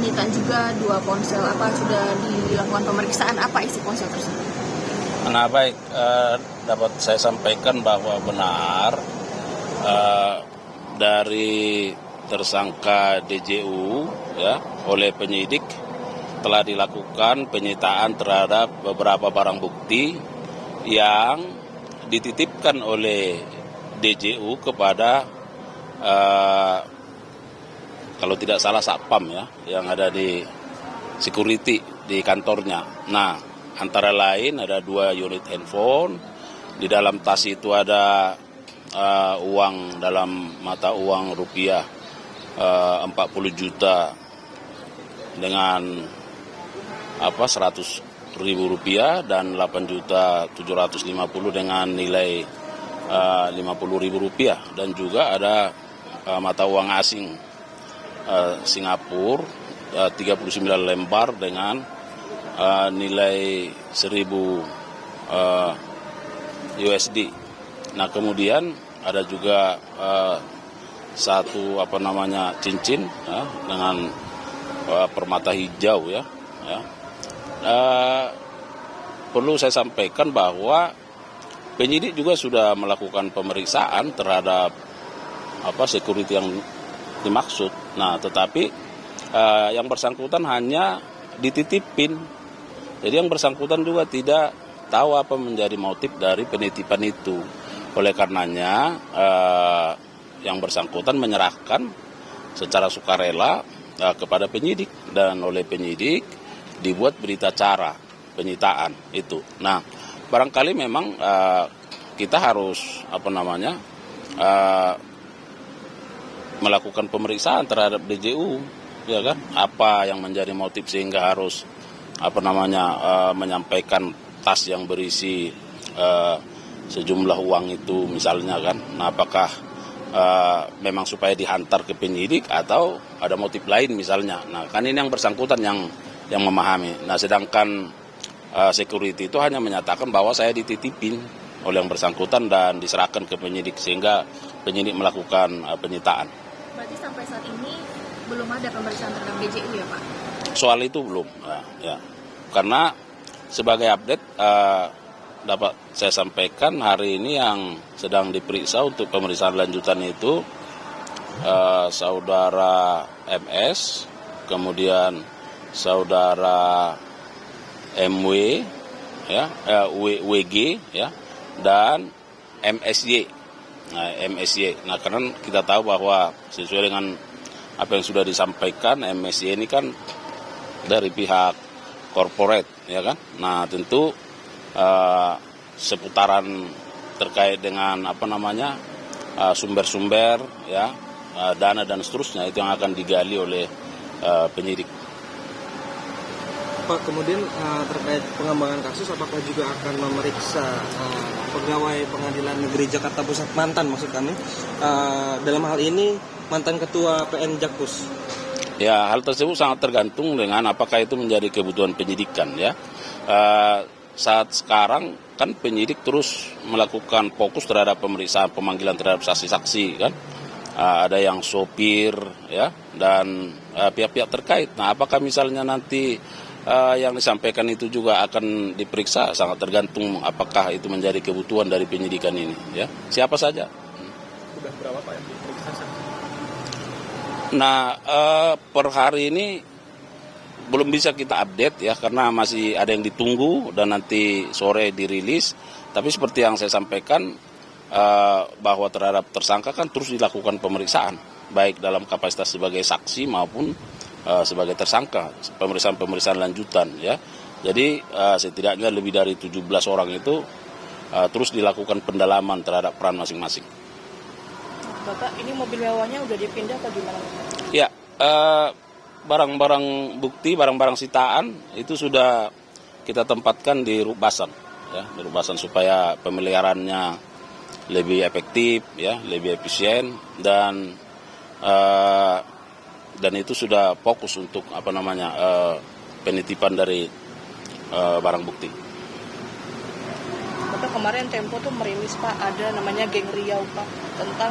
penyitaan juga 2 ponsel. Apa sudah dilakukan pemeriksaan, apa isi ponsel tersebut? Nah baik, dapat saya sampaikan bahwa benar dari tersangka DJU ya oleh penyidik telah dilakukan penyitaan terhadap beberapa barang bukti yang dititipkan oleh DJU kepada kalau tidak salah Satpam ya yang ada di security di kantornya. Nah, antara lain ada 2 unit handphone, di dalam tas itu ada uang dalam mata uang rupiah 40 juta dengan 100.000 rupiah dan 8.750 dengan nilai 50.000 rupiah, dan juga ada mata uang asing Singapura 39 lembar dengan nilai 1.000 USD. Nah kemudian ada juga satu cincin ya, dengan permata hijau ya. Perlu saya sampaikan bahwa penyidik juga sudah melakukan pemeriksaan terhadap security yang dimaksud. Nah, tetapi yang bersangkutan hanya dititipin. Jadi yang bersangkutan juga tidak tahu apa menjadi motif dari penitipan itu. Oleh karenanya yang bersangkutan menyerahkan secara sukarela kepada penyidik, dan oleh penyidik dibuat berita acara penyitaan itu. Nah, barangkali memang kita harus melakukan pemeriksaan terhadap DJU, ya kan? Apa yang menjadi motif sehingga harus menyampaikan tas yang berisi sejumlah uang itu misalnya kan? Nah, apakah memang supaya dihantar ke penyidik atau ada motif lain misalnya? Nah, kan ini yang bersangkutan yang memahami. Nah, sedangkan security itu hanya menyatakan bahwa saya dititipin oleh yang bersangkutan dan diserahkan ke penyidik sehingga penyidik melakukan penyitaan. Berarti sampai saat ini belum ada pemeriksaan terhadap DJU ya Pak? Soal itu belum, ya. Karena sebagai update dapat saya sampaikan hari ini yang sedang diperiksa untuk pemeriksaan lanjutan itu saudara MS, kemudian saudara MW, ya, WG, ya, dan MSY. Nah, MSY. Nah, karena kita tahu bahwa sesuai dengan apa yang sudah disampaikan, MSY ini kan dari pihak corporate, ya kan. Nah, tentu seputaran terkait dengan sumber-sumber, ya, dana dan seterusnya itu yang akan digali oleh penyidik. Pak, kemudian terkait pengembangan kasus, apakah juga akan memeriksa pegawai Pengadilan Negeri Jakarta Pusat mantan, maksud kami, dalam hal ini mantan Ketua PN Jakpus? Ya, hal tersebut sangat tergantung dengan apakah itu menjadi kebutuhan penyidikan, ya. Saat sekarang kan penyidik terus melakukan fokus terhadap pemeriksaan pemanggilan terhadap saksi-saksi, kan. Ada yang sopir, ya, dan pihak-pihak terkait. Nah, apakah misalnya nanti yang disampaikan itu juga akan diperiksa, sangat tergantung apakah itu menjadi kebutuhan dari penyidikan ini, ya. Siapa saja. Sudah berapa Pak yang diperiksa? Nah, per hari ini belum bisa kita update ya, karena masih ada yang ditunggu dan nanti sore dirilis. Tapi seperti yang saya sampaikan bahwa terhadap tersangka kan terus dilakukan pemeriksaan, baik dalam kapasitas sebagai saksi maupun sebagai tersangka, pemeriksaan lanjutan, ya. Jadi setidaknya lebih dari 17 orang itu terus dilakukan pendalaman terhadap peran masing-masing. Bapak, ini mobil mewahnya udah dipindah atau gimana? Ya, barang-barang bukti, barang-barang sitaan itu sudah kita tempatkan di Rubasan, ya, di Rubasan supaya pemeliharaannya lebih efektif, ya, lebih efisien, dan itu sudah fokus untuk penitipan dari barang bukti. Bapak, kemarin Tempo tuh merilis Pak, ada namanya geng Riau Pak, tentang